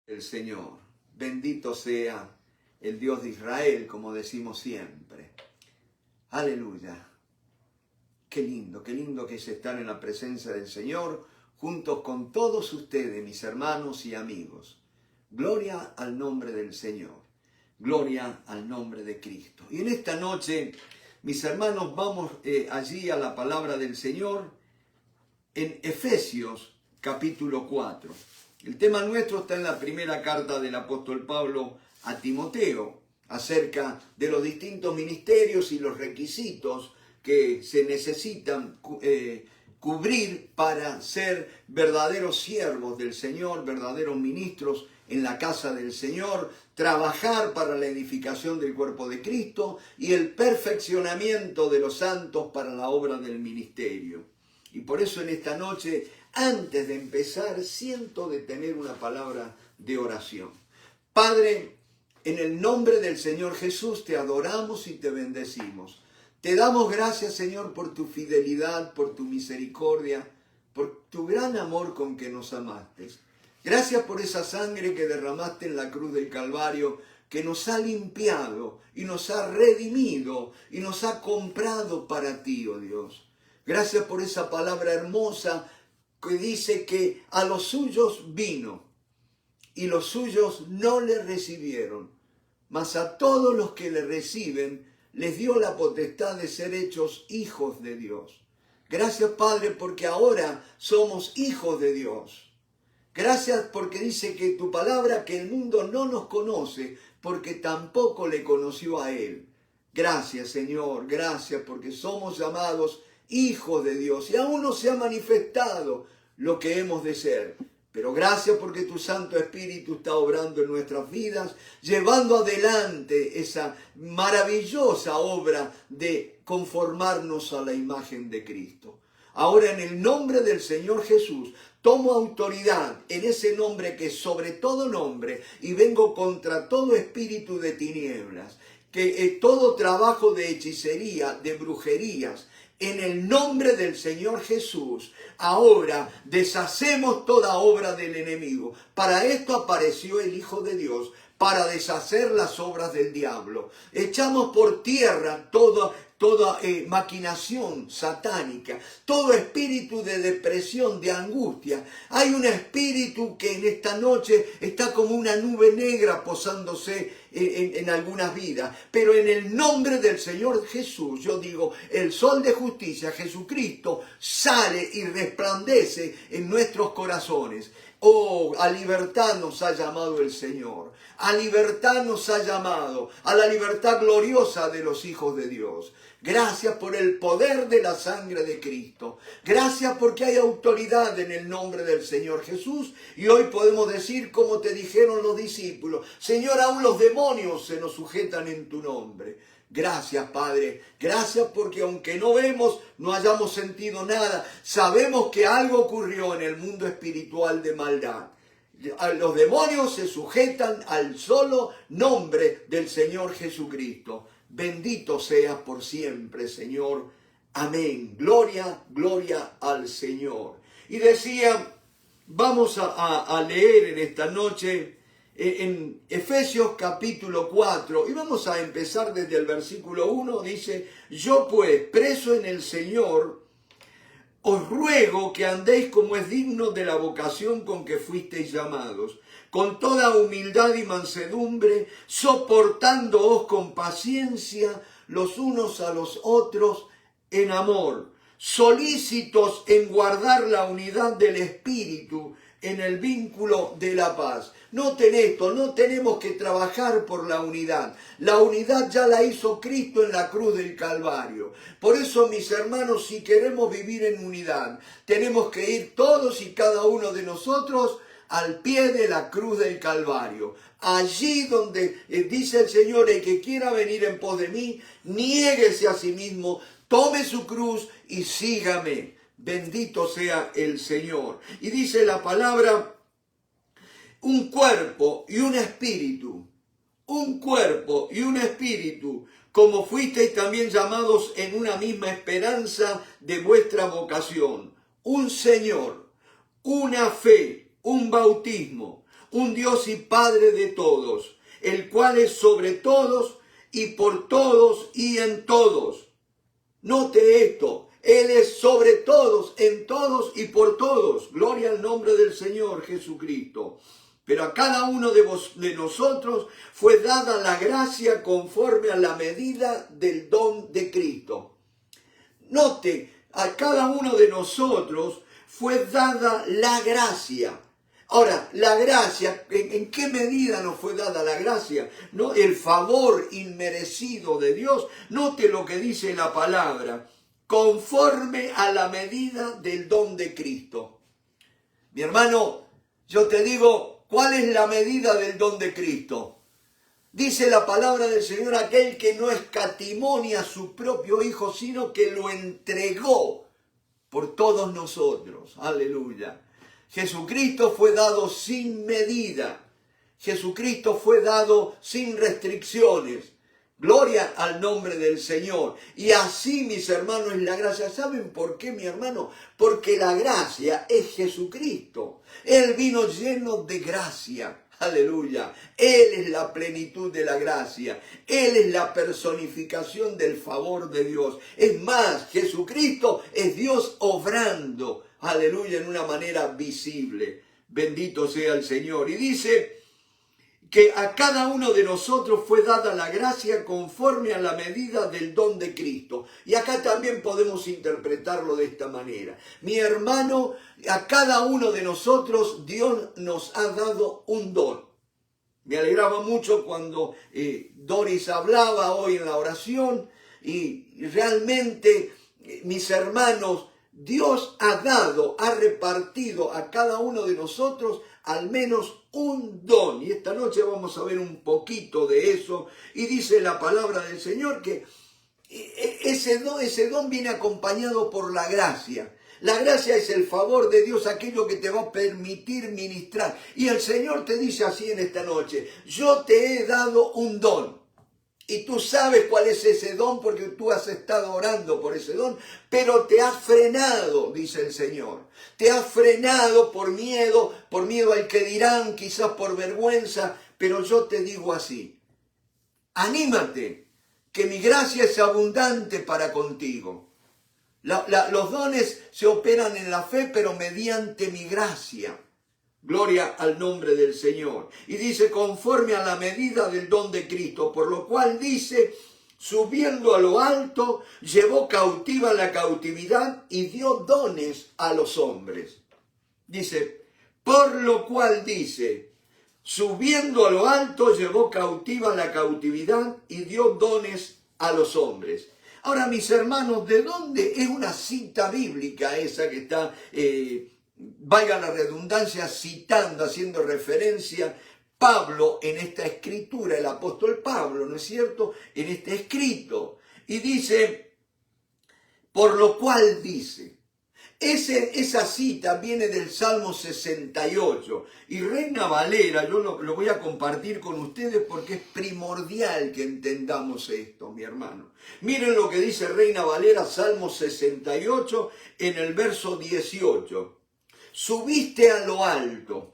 El Señor, bendito sea el Dios de Israel, como decimos siempre. Aleluya. Qué lindo que es estar en la presencia del Señor, juntos con todos ustedes, mis hermanos y amigos. Gloria al nombre del Señor, gloria al nombre de Cristo. Y en esta noche, mis hermanos, vamos allí a la palabra del Señor en Efesios capítulo 4. El tema nuestro está en la primera carta del apóstol Pablo a Timoteo, acerca de los distintos ministerios y los requisitos que se necesitan cubrir para ser verdaderos siervos del Señor, verdaderos ministros en la casa del Señor, trabajar para la edificación del cuerpo de Cristo y el perfeccionamiento de los santos para la obra del ministerio. Y por eso en esta noche, antes de empezar, siento de tener una palabra de oración. Padre, en el nombre del Señor Jesús te adoramos y te bendecimos. Te damos gracias, Señor, por tu fidelidad, por tu misericordia, por tu gran amor con que nos amaste. Gracias por esa sangre que derramaste en la cruz del Calvario, que nos ha limpiado y nos ha redimido y nos ha comprado para ti, oh Dios. Gracias por esa palabra hermosa que dice que a los suyos vino y los suyos no le recibieron, mas a todos los que le reciben les dio la potestad de ser hechos hijos de Dios. Gracias, Padre, porque ahora somos hijos de Dios. Gracias porque dice que tu palabra, que el mundo no nos conoce, porque tampoco le conoció a Él. Gracias, Señor, gracias porque somos llamados hijos de Dios y aún no se ha manifestado lo que hemos de ser. Pero gracias porque tu Santo Espíritu está obrando en nuestras vidas, llevando adelante esa maravillosa obra de conformarnos a la imagen de Cristo. Ahora, en el nombre del Señor Jesús, tomo autoridad en ese nombre que es sobre todo nombre y vengo contra todo espíritu de tinieblas, que todo trabajo de hechicería, de brujerías, en el nombre del Señor Jesús, ahora deshacemos toda obra del enemigo. Para esto apareció el Hijo de Dios, para deshacer las obras del diablo. Echamos por tierra toda maquinación satánica, todo espíritu de depresión, de angustia. Hay un espíritu que en esta noche está como una nube negra posándose en algunas vidas. Pero en el nombre del Señor Jesús, yo digo, el sol de justicia, Jesucristo, sale y resplandece en nuestros corazones. Oh, a libertad nos ha llamado el Señor. A libertad nos ha llamado, a la libertad gloriosa de los hijos de Dios. Gracias por el poder de la sangre de Cristo. Gracias porque hay autoridad en el nombre del Señor Jesús. Y hoy podemos decir, como te dijeron los discípulos, Señor, aún los demonios se nos sujetan en tu nombre. Gracias, Padre. Gracias porque aunque no vemos, no hayamos sentido nada, sabemos que algo ocurrió en el mundo espiritual de maldad. Los demonios se sujetan al solo nombre del Señor Jesucristo. Bendito seas por siempre, Señor. Amén. Gloria, gloria al Señor. Y decía, vamos a leer en esta noche en Efesios capítulo 4, y vamos a empezar desde el versículo 1, dice: yo pues, preso en el Señor, os ruego que andéis como es digno de la vocación con que fuisteis llamados, con toda humildad y mansedumbre, soportándoos con paciencia los unos a los otros en amor, solícitos en guardar la unidad del Espíritu en el vínculo de la paz. Noten esto, no tenemos que trabajar por la unidad. La unidad ya la hizo Cristo en la cruz del Calvario. Por eso, mis hermanos, si queremos vivir en unidad, tenemos que ir todos y cada uno de nosotros al pie de la cruz del Calvario. Allí donde dice el Señor: el que quiera venir en pos de mí, niéguese a sí mismo, tome su cruz y sígame. Bendito sea el Señor. Y dice la palabra: un cuerpo y un espíritu. Un cuerpo y un espíritu, como fuisteis también llamados en una misma esperanza de vuestra vocación. Un Señor, una fe, un bautismo, un Dios y Padre de todos, el cual es sobre todos y por todos y en todos. Note esto, Él es sobre todos, en todos y por todos. Gloria al nombre del Señor Jesucristo. Pero a cada uno de nosotros fue dada la gracia conforme a la medida del don de Cristo. Note, a cada uno de nosotros fue dada la gracia. Ahora, la gracia, ¿en qué medida nos fue dada la gracia? ¿No? El favor inmerecido de Dios. Note lo que dice la palabra, conforme a la medida del don de Cristo. Mi hermano, yo te digo, ¿cuál es la medida del don de Cristo? Dice la palabra del Señor, aquel que no escatimó ni a su propio Hijo, sino que lo entregó por todos nosotros. Aleluya. Jesucristo fue dado sin medida. Jesucristo fue dado sin restricciones. Gloria al nombre del Señor. Y así, mis hermanos, es la gracia. ¿Saben por qué, mi hermano? Porque la gracia es Jesucristo. Él vino lleno de gracia. Aleluya. Él es la plenitud de la gracia. Él es la personificación del favor de Dios. Es más, Jesucristo es Dios obrando. Aleluya, en una manera visible. Bendito sea el Señor. Y dice que a cada uno de nosotros fue dada la gracia conforme a la medida del don de Cristo. Y acá también podemos interpretarlo de esta manera. Mi hermano, a cada uno de nosotros Dios nos ha dado un don. Me alegraba mucho cuando Doris hablaba hoy en la oración y realmente, mis hermanos, Dios ha repartido a cada uno de nosotros al menos un don. Y esta noche vamos a ver un poquito de eso. Y dice la palabra del Señor que ese don viene acompañado por la gracia. La gracia es el favor de Dios, aquello que te va a permitir ministrar. Y el Señor te dice así en esta noche, yo te he dado un don. Y tú sabes cuál es ese don porque tú has estado orando por ese don, pero te has frenado, dice el Señor. Te has frenado por miedo al que dirán, quizás por vergüenza, pero yo te digo así, anímate, que mi gracia es abundante para contigo. Los dones se operan en la fe, pero mediante mi gracia. Gloria al nombre del Señor. Y dice, conforme a la medida del don de Cristo, por lo cual dice, subiendo a lo alto, llevó cautiva la cautividad y dio dones a los hombres. Dice, por lo cual dice, subiendo a lo alto, llevó cautiva la cautividad y dio dones a los hombres. Ahora, mis hermanos, ¿de dónde es una cita bíblica esa que está valga la redundancia, citando, haciendo referencia Pablo en esta escritura, el apóstol Pablo, ¿no es cierto?, en este escrito. Y dice, por lo cual dice, esa cita viene del Salmo 68. Y Reina Valera, yo lo voy a compartir con ustedes porque es primordial que entendamos esto, mi hermano. Miren lo que dice Reina Valera, Salmo 68, en el verso 18. Subiste a lo alto,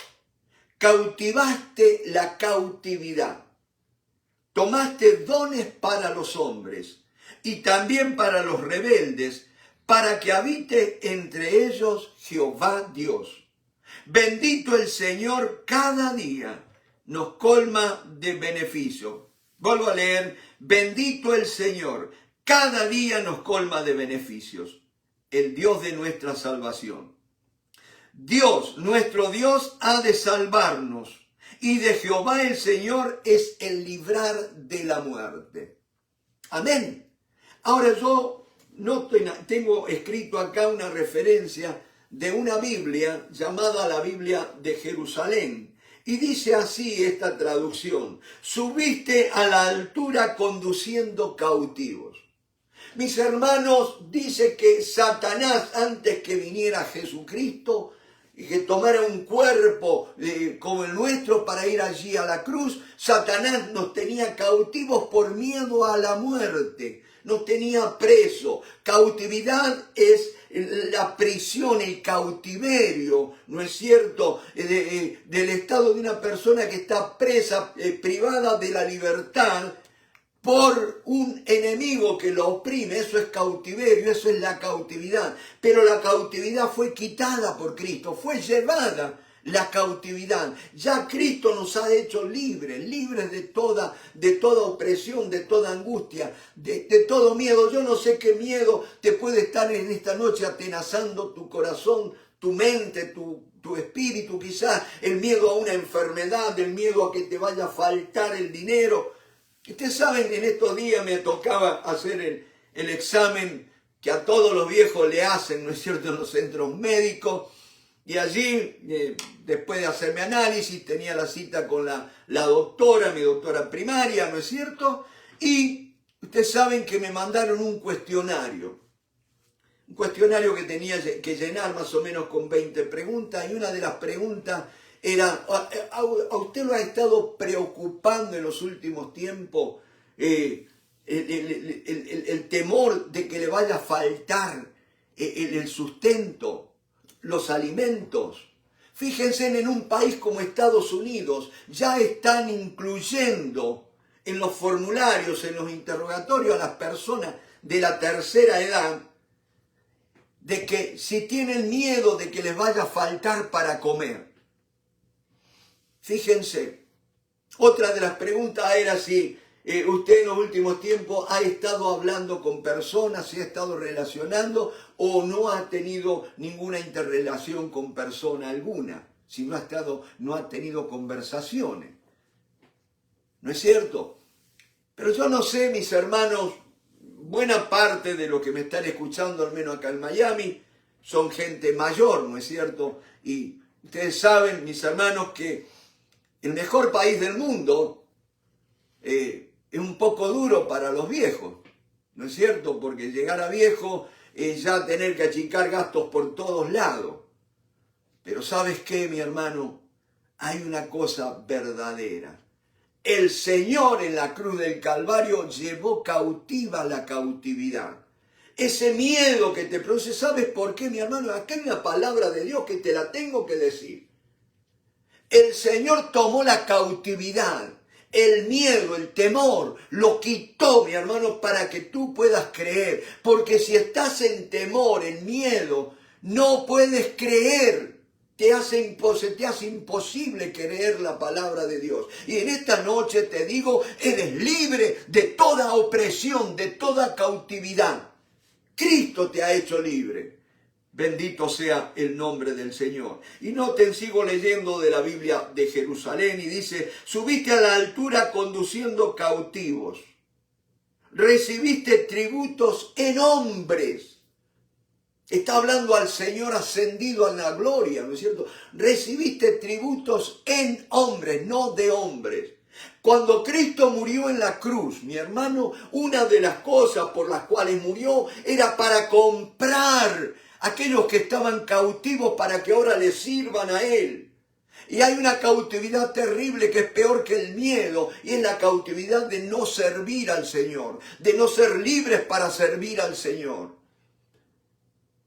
cautivaste la cautividad, tomaste dones para los hombres y también para los rebeldes, para que habite entre ellos Jehová Dios. Bendito el Señor, cada día nos colma de beneficio. Vuelvo a leer, bendito el Señor, cada día nos colma de beneficios, el Dios de nuestra salvación. Dios, nuestro Dios, ha de salvarnos, y de Jehová el Señor es el librar de la muerte. Amén. Ahora yo tengo escrito acá una referencia de una Biblia llamada la Biblia de Jerusalén. Y dice así esta traducción, subiste a la altura conduciendo cautivos. Mis hermanos, dice que Satanás, antes que viniera Jesucristo, y que tomara un cuerpo como el nuestro para ir allí a la cruz, Satanás nos tenía cautivos por miedo a la muerte, nos tenía preso. Cautividad es la prisión, el cautiverio, ¿no es cierto?, del estado de una persona que está presa, privada de la libertad por un enemigo que lo oprime. Eso es cautiverio, eso es la cautividad. Pero la cautividad fue quitada por Cristo, fue llevada la cautividad. Ya Cristo nos ha hecho libres de toda opresión, de toda angustia, de todo miedo. Yo no sé qué miedo te puede estar en esta noche atenazando tu corazón, tu mente, tu espíritu, quizás el miedo a una enfermedad, el miedo a que te vaya a faltar el dinero. Ustedes saben que en estos días me tocaba hacer el examen que a todos los viejos le hacen, ¿no es cierto?, en los centros médicos. Y allí, después de hacerme análisis, tenía la cita con la doctora, mi doctora primaria, ¿no es cierto? Y ustedes saben que me mandaron un cuestionario que tenía que llenar más o menos con 20 preguntas, y una de las preguntas era: ¿a usted lo ha estado preocupando en los últimos tiempos el temor de que le vaya a faltar el sustento, los alimentos? Fíjense, en un país como Estados Unidos ya están incluyendo en los formularios, en los interrogatorios, a las personas de la tercera edad, de que si tienen miedo de que les vaya a faltar para comer. Fíjense, otra de las preguntas era si usted en los últimos tiempos ha estado hablando con personas, si ha estado relacionando o no ha tenido ninguna interrelación con persona alguna, si no ha tenido conversaciones. ¿No es cierto? Pero yo no sé, mis hermanos, buena parte de los que me están escuchando, al menos acá en Miami, son gente mayor, ¿no es cierto? Y ustedes saben, mis hermanos, que el mejor país del mundo es un poco duro para los viejos, ¿no es cierto? Porque llegar a viejo es ya tener que achicar gastos por todos lados. Pero ¿sabes qué, mi hermano? Hay una cosa verdadera. El Señor en la cruz del Calvario llevó cautiva la cautividad. Ese miedo que te produce, ¿sabes por qué, mi hermano? Acá hay una palabra de Dios que te la tengo que decir. El Señor tomó la cautividad, el miedo, el temor, lo quitó, mi hermano, para que tú puedas creer. Porque si estás en temor, en miedo, no puedes creer. Se te hace imposible creer la palabra de Dios. Y en esta noche te digo, eres libre de toda opresión, de toda cautividad. Cristo te ha hecho libre. Bendito sea el nombre del Señor. Y noten, sigo leyendo de la Biblia de Jerusalén y dice: subiste a la altura conduciendo cautivos. Recibiste tributos en hombres. Está hablando al Señor ascendido a la gloria, ¿no es cierto? Recibiste tributos en hombres, no de hombres. Cuando Cristo murió en la cruz, mi hermano, una de las cosas por las cuales murió era para comprar a aquellos que estaban cautivos para que ahora les sirvan a Él. Y hay una cautividad terrible que es peor que el miedo, y es la cautividad de no servir al Señor, de no ser libres para servir al Señor.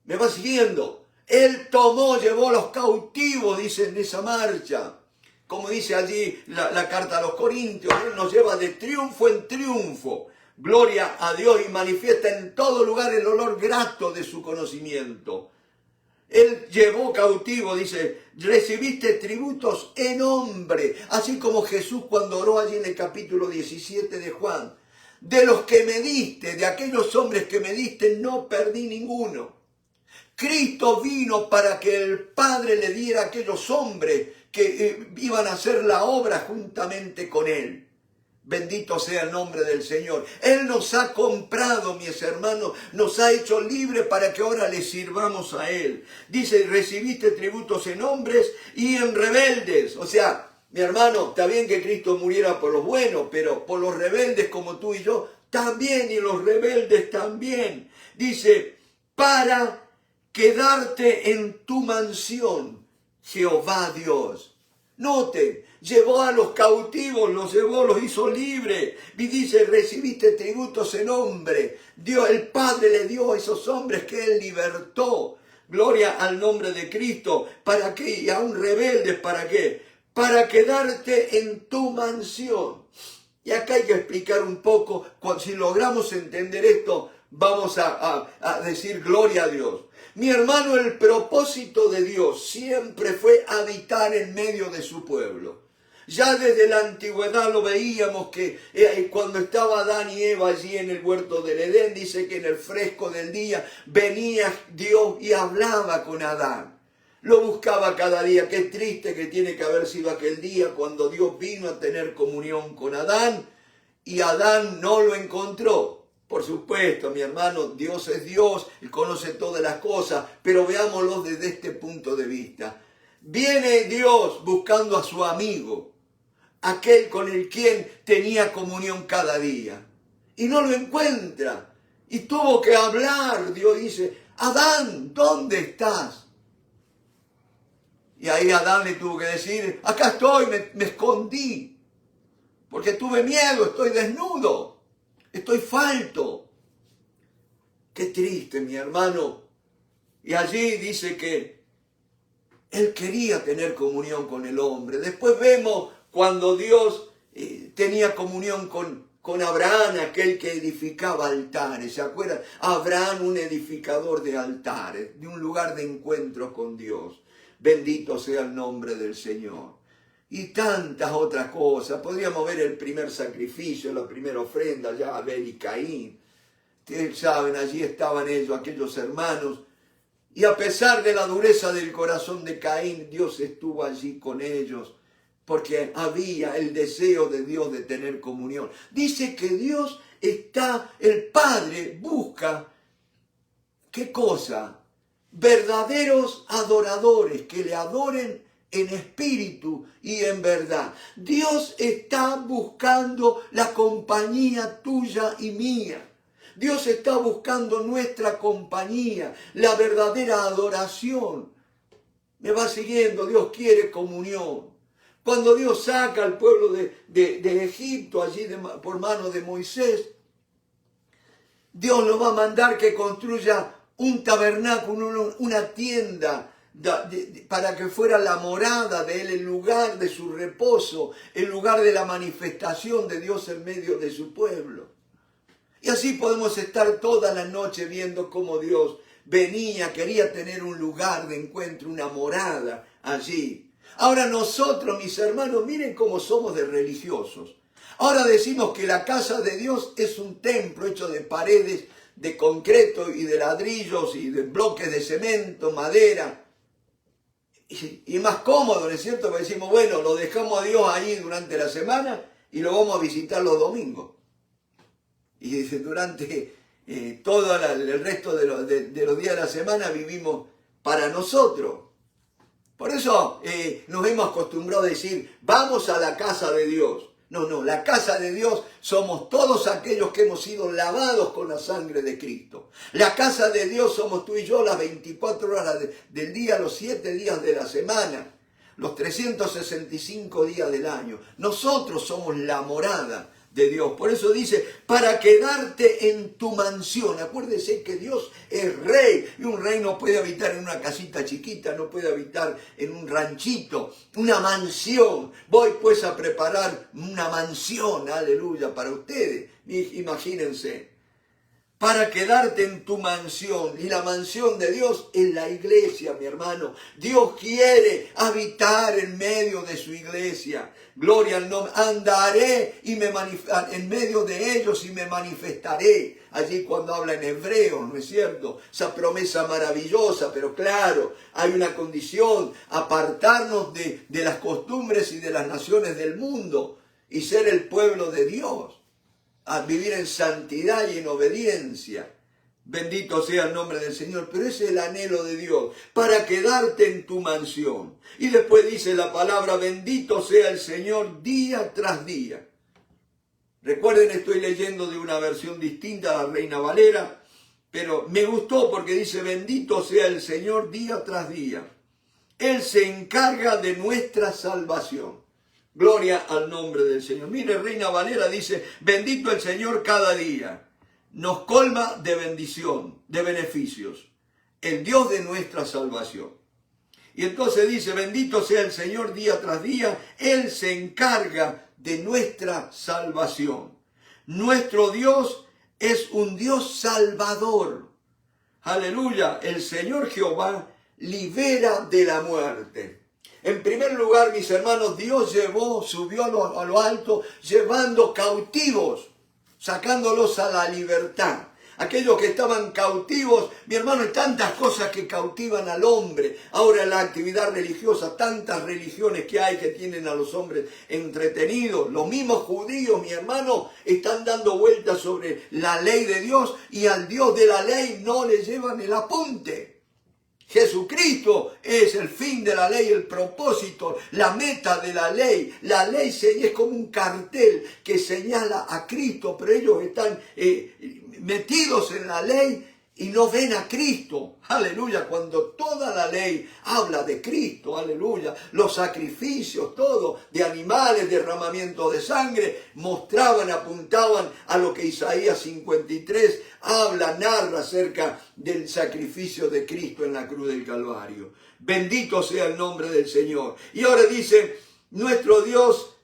¿Me va siguiendo? Él llevó a los cautivos, dice en esa marcha. Como dice allí la carta a los Corintios, Él nos lleva de triunfo en triunfo. Gloria a Dios, y manifiesta en todo lugar el olor grato de su conocimiento. Él llevó cautivo, dice, recibiste tributos en hombre. Así como Jesús cuando oró allí en el capítulo 17 de Juan. De los que me diste, de aquellos hombres que me diste, no perdí ninguno. Cristo vino para que el Padre le diera a aquellos hombres que iban a hacer la obra juntamente con Él. Bendito sea el nombre del Señor. Él nos ha comprado, mis hermanos, nos ha hecho libres para que ahora le sirvamos a Él. Dice, recibiste tributos en hombres y en rebeldes. O sea, mi hermano, está bien que Cristo muriera por los buenos, pero por los rebeldes como tú y yo, también, y los rebeldes también. Dice, para quedarte en tu mansión, Jehová Dios. Noten, llevó a los cautivos, los llevó, los hizo libres. Y dice, recibiste tributos en hombre. Dios, el Padre le dio a esos hombres que Él libertó. Gloria al nombre de Cristo. ¿Para qué? Y aún rebeldes, ¿para qué? Para quedarte en tu mansión. Y acá hay que explicar un poco, si logramos entender esto, vamos a decir gloria a Dios. Mi hermano, el propósito de Dios siempre fue habitar en medio de su pueblo. Ya desde la antigüedad lo veíamos que cuando estaba Adán y Eva allí en el huerto del Edén, dice que en el fresco del día venía Dios y hablaba con Adán. Lo buscaba cada día. Qué triste que tiene que haber sido aquel día cuando Dios vino a tener comunión con Adán y Adán no lo encontró. Por supuesto, mi hermano, Dios es Dios, Él conoce todas las cosas, pero veámoslo desde este punto de vista. Viene Dios buscando a su amigo, aquel con el quien tenía comunión cada día, y no lo encuentra. Y tuvo que hablar. Dios dice, Adán, ¿dónde estás? Y ahí Adán le tuvo que decir, acá estoy, me escondí, porque tuve miedo, estoy desnudo. Estoy falto. Qué triste, mi hermano. Y allí dice que Él quería tener comunión con el hombre. Después vemos cuando Dios tenía comunión con Abraham, aquel que edificaba altares. ¿Se acuerdan? Abraham, un edificador de altares, de un lugar de encuentro con Dios. Bendito sea el nombre del Señor. Y tantas otras cosas. Podríamos ver el primer sacrificio, la primera ofrenda, ya Abel y Caín. Ustedes saben, allí estaban ellos, aquellos hermanos. Y a pesar de la dureza del corazón de Caín, Dios estuvo allí con ellos. Porque había el deseo de Dios de tener comunión. Dice que Dios está, el Padre busca, ¿qué cosa? Verdaderos adoradores que le adoren en espíritu y en verdad. Dios está buscando la compañía tuya y mía. Dios está buscando nuestra compañía, la verdadera adoración. Me va siguiendo, Dios quiere comunión. Cuando Dios saca al pueblo de Egipto, allí por mano de Moisés, Dios lo va a mandar que construya un tabernáculo, una tienda, para que fuera la morada de Él, el lugar de su reposo, el lugar de la manifestación de Dios en medio de su pueblo. Y así podemos estar toda la noche viendo cómo Dios venía, quería tener un lugar de encuentro, una morada allí. Ahora nosotros, mis hermanos, miren cómo somos de religiosos. Ahora decimos que la casa de Dios es un templo hecho de paredes de concreto y de ladrillos y de bloques de cemento, madera. Y más cómodo, ¿no es cierto? Porque decimos, bueno, lo dejamos a Dios ahí durante la semana y lo vamos a visitar los domingos. Y durante todo el resto de los días de la semana vivimos para nosotros. Por eso nos hemos acostumbrado a decir, vamos a la casa de Dios. No, la casa de Dios somos todos aquellos que hemos sido lavados con la sangre de Cristo. La casa de Dios somos tú y yo las 24 horas del día, los 7 días de la semana, los 365 días del año. Nosotros somos la morada de Dios. Por eso dice, para quedarte en tu mansión. Acuérdese que Dios es rey, y un rey no puede habitar en una casita chiquita, no puede habitar en un ranchito, una mansión. Voy pues a preparar una mansión, aleluya, para ustedes. Imagínense, para quedarte en tu mansión. Y la mansión de Dios es la iglesia, mi hermano. Dios quiere habitar en medio de su iglesia. Gloria al nombre. Andaré en medio de ellos y me manifestaré. Allí cuando habla en hebreo, ¿no es cierto? Esa promesa maravillosa, pero claro, hay una condición: apartarnos de las costumbres y de las naciones del mundo y ser el pueblo de Dios. A vivir en santidad y en obediencia. Bendito sea el nombre del Señor. Pero ese es el anhelo de Dios, para quedarte en tu mansión. Y después dice la palabra, bendito sea el Señor día tras día. Recuerden, estoy leyendo de una versión distinta, la Reina Valera, pero me gustó porque dice, bendito sea el Señor día tras día. Él se encarga de nuestra salvación. Gloria al nombre del Señor. Mire, Reina Valera dice, bendito el Señor cada día. Nos colma de bendición, de beneficios. El Dios de nuestra salvación. Y entonces dice, bendito sea el Señor día tras día. Él se encarga de nuestra salvación. Nuestro Dios es un Dios salvador. Aleluya. El Señor Jehová libera de la muerte. En primer lugar, mis hermanos, Dios subió a lo alto, llevando cautivos, sacándolos a la libertad. Aquellos que estaban cautivos, mi hermano, hay tantas cosas que cautivan al hombre. Ahora en la actividad religiosa, tantas religiones que hay que tienen a los hombres entretenidos. Los mismos judíos, mi hermano, están dando vueltas sobre la ley de Dios y al Dios de la ley no le llevan el apunte. Jesucristo es el fin de la ley, el propósito, la meta de la ley. La ley es como un cartel que señala a Cristo, pero ellos están metidos en la ley y no ven a Cristo. Aleluya, cuando toda la ley habla de Cristo, aleluya, los sacrificios, todo, de animales, derramamiento de sangre, mostraban, apuntaban a lo que Isaías 53 habla, narra acerca del sacrificio de Cristo en la cruz del Calvario. Bendito sea el nombre del Señor. Y ahora dice, nuestro Dios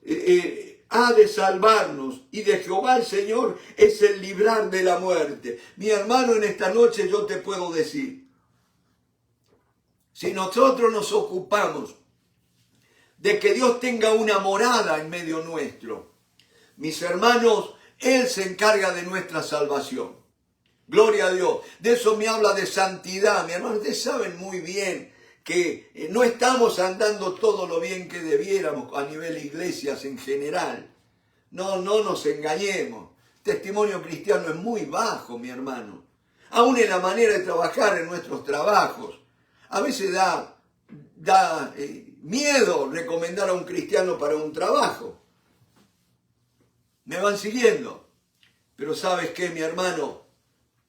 ha de salvarnos, y de Jehová el Señor es el librar de la muerte. Mi hermano, en esta noche yo te puedo decir, si nosotros nos ocupamos de que Dios tenga una morada en medio nuestro, mis hermanos, Él se encarga de nuestra salvación. Gloria a Dios. De eso me habla de santidad. Mi hermano, ustedes saben muy bien que no estamos andando todo lo bien que debiéramos a nivel iglesias en general. No nos engañemos. Testimonio cristiano es muy bajo, mi hermano. Aún en la manera de trabajar en nuestros trabajos. A veces da miedo recomendar a un cristiano para un trabajo. ¿Me van siguiendo? Pero ¿sabes qué, mi hermano?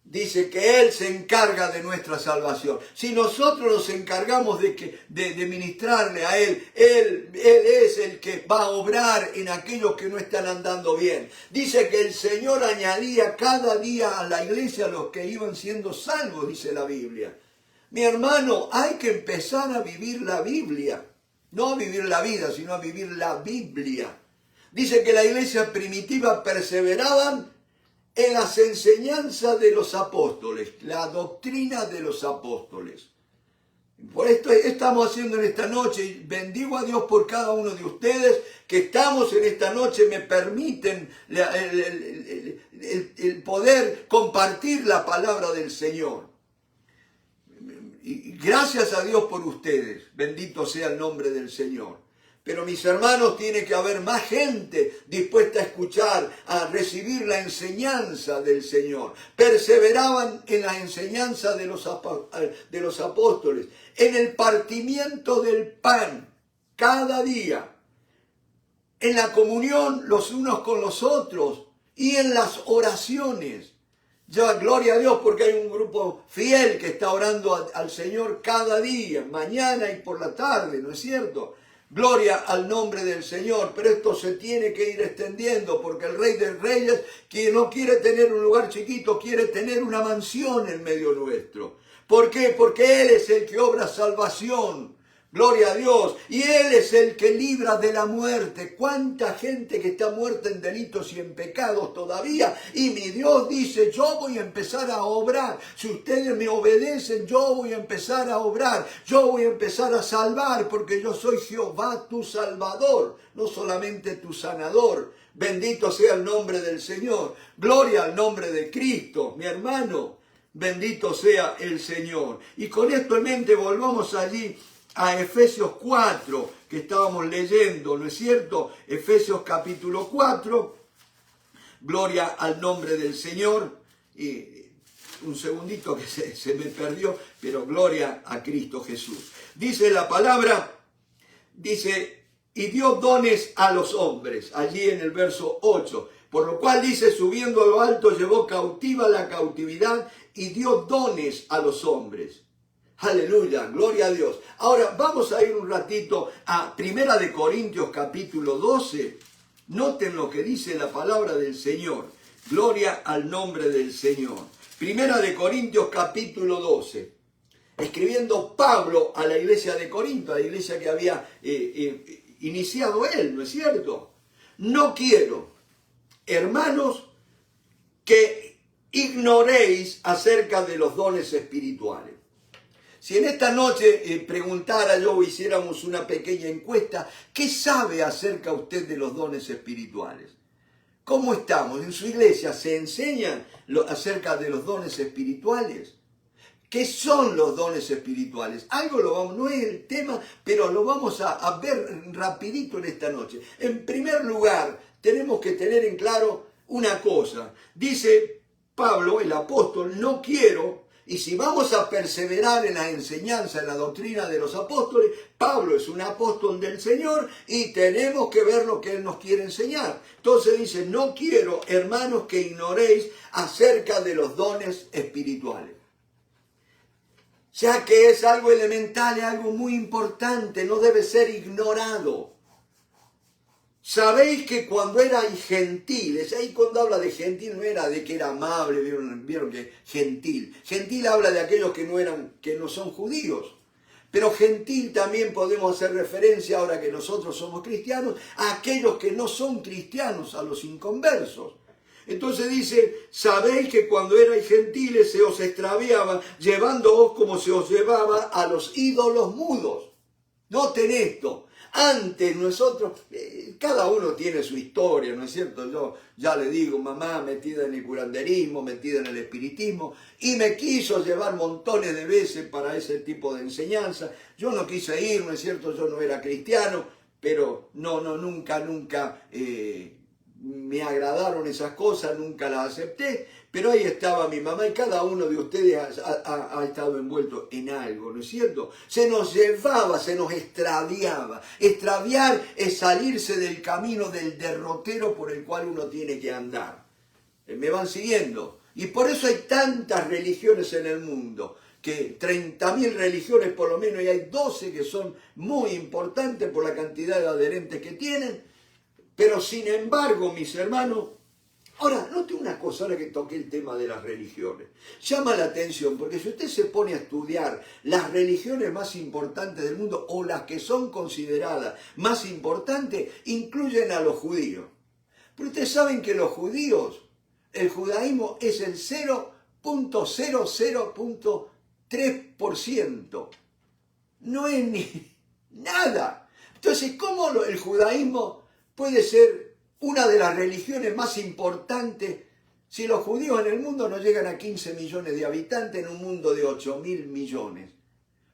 Dice que Él se encarga de nuestra salvación. Si nosotros nos encargamos de ministrarle a Él es el que va a obrar en aquellos que no están andando bien. Dice que el Señor añadía cada día a la iglesia a los que iban siendo salvos, dice la Biblia. Mi hermano, hay que empezar a vivir la Biblia. No a vivir la vida, sino a vivir la Biblia. Dice que la iglesia primitiva perseveraban en las enseñanzas de los apóstoles, la doctrina de los apóstoles. Por esto estamos haciendo en esta noche, y bendigo a Dios por cada uno de ustedes que estamos en esta noche, me permiten el poder compartir la palabra del Señor. Y gracias a Dios por ustedes, bendito sea el nombre del Señor. Pero mis hermanos, tiene que haber más gente dispuesta a escuchar, a recibir la enseñanza del Señor. Perseveraban en la enseñanza de los apóstoles, en el partimiento del pan cada día, en la comunión los unos con los otros y en las oraciones. Ya, gloria a Dios, porque hay un grupo fiel que está orando al Señor cada día, mañana y por la tarde, ¿no es cierto? Gloria al nombre del Señor, pero esto se tiene que ir extendiendo porque el Rey de Reyes, que no quiere tener un lugar chiquito, quiere tener una mansión en medio nuestro. ¿Por qué? Porque Él es el que obra salvación. Gloria a Dios. Y Él es el que libra de la muerte. ¿Cuánta gente que está muerta en delitos y en pecados todavía? Y mi Dios dice, yo voy a empezar a obrar. Si ustedes me obedecen, yo voy a empezar a obrar. Yo voy a empezar a salvar porque yo soy Jehová tu Salvador, no solamente tu sanador. Bendito sea el nombre del Señor. Gloria al nombre de Cristo, mi hermano. Bendito sea el Señor. Y con esto en mente volvamos allí a Efesios 4, que estábamos leyendo, ¿no es cierto? Efesios capítulo 4, gloria al nombre del Señor. Y un segundito que se me perdió, pero gloria a Cristo Jesús. Dice la palabra, dice, y dio dones a los hombres, allí en el verso 8. Por lo cual dice, subiendo a lo alto, llevó cautiva la cautividad y dio dones a los hombres. Aleluya, gloria a Dios. Ahora vamos a ir un ratito a 1 Corintios capítulo 12. Noten lo que dice la palabra del Señor. Gloria al nombre del Señor. 1 Corintios capítulo 12. Escribiendo Pablo a la iglesia de Corinto, a la iglesia que había iniciado él, ¿no es cierto? No quiero, hermanos, que ignoréis acerca de los dones espirituales. Si en esta noche preguntara yo o hiciéramos una pequeña encuesta, ¿qué sabe acerca usted de los dones espirituales? ¿Cómo estamos? ¿En su iglesia se enseñan acerca de los dones espirituales? ¿Qué son los dones espirituales? Algo no es el tema, pero lo vamos a ver rapidito en esta noche. En primer lugar, tenemos que tener en claro una cosa. Dice Pablo, el apóstol, no quiero, y si vamos a perseverar en la enseñanza, en la doctrina de los apóstoles, Pablo es un apóstol del Señor y tenemos que ver lo que él nos quiere enseñar. Entonces dice, no quiero, hermanos, que ignoréis acerca de los dones espirituales. Ya que es algo elemental, es algo muy importante, no debe ser ignorado. Sabéis que cuando erais gentiles, ahí cuando habla de gentil no era de que era amable, vieron que gentil. Gentil habla de aquellos que no son judíos. Pero gentil también podemos hacer referencia, ahora que nosotros somos cristianos, a aquellos que no son cristianos, a los inconversos. Entonces dice, sabéis que cuando erais gentiles se os extraviaba, llevándoos como se os llevaba a los ídolos mudos. Noten esto. Antes nosotros, cada uno tiene su historia, ¿no es cierto? Yo ya le digo, mamá metida en el curanderismo, metida en el espiritismo, y me quiso llevar montones de veces para ese tipo de enseñanza. Yo no quise ir, ¿no es cierto? Yo no era cristiano, pero nunca me agradaron esas cosas, nunca las acepté, pero ahí estaba mi mamá y cada uno de ustedes ha estado envuelto en algo, ¿no es cierto? Se nos llevaba, se nos extraviaba. Extraviar es salirse del camino del derrotero por el cual uno tiene que andar. ¿Me van siguiendo? Y por eso hay tantas religiones en el mundo, que 30.000 religiones por lo menos, y hay 12 que son muy importantes por la cantidad de adherentes que tienen. Pero sin embargo, mis hermanos, ahora, note una cosa, ahora que toqué el tema de las religiones. Llama la atención, porque si usted se pone a estudiar las religiones más importantes del mundo, o las que son consideradas más importantes, incluyen a los judíos. Pero ustedes saben que los judíos, el judaísmo es el 0.00.3%. No es ni nada. Entonces, ¿cómo el judaísmo puede ser una de las religiones más importantes si los judíos en el mundo no llegan a 15 millones de habitantes en un mundo de 8.000 millones?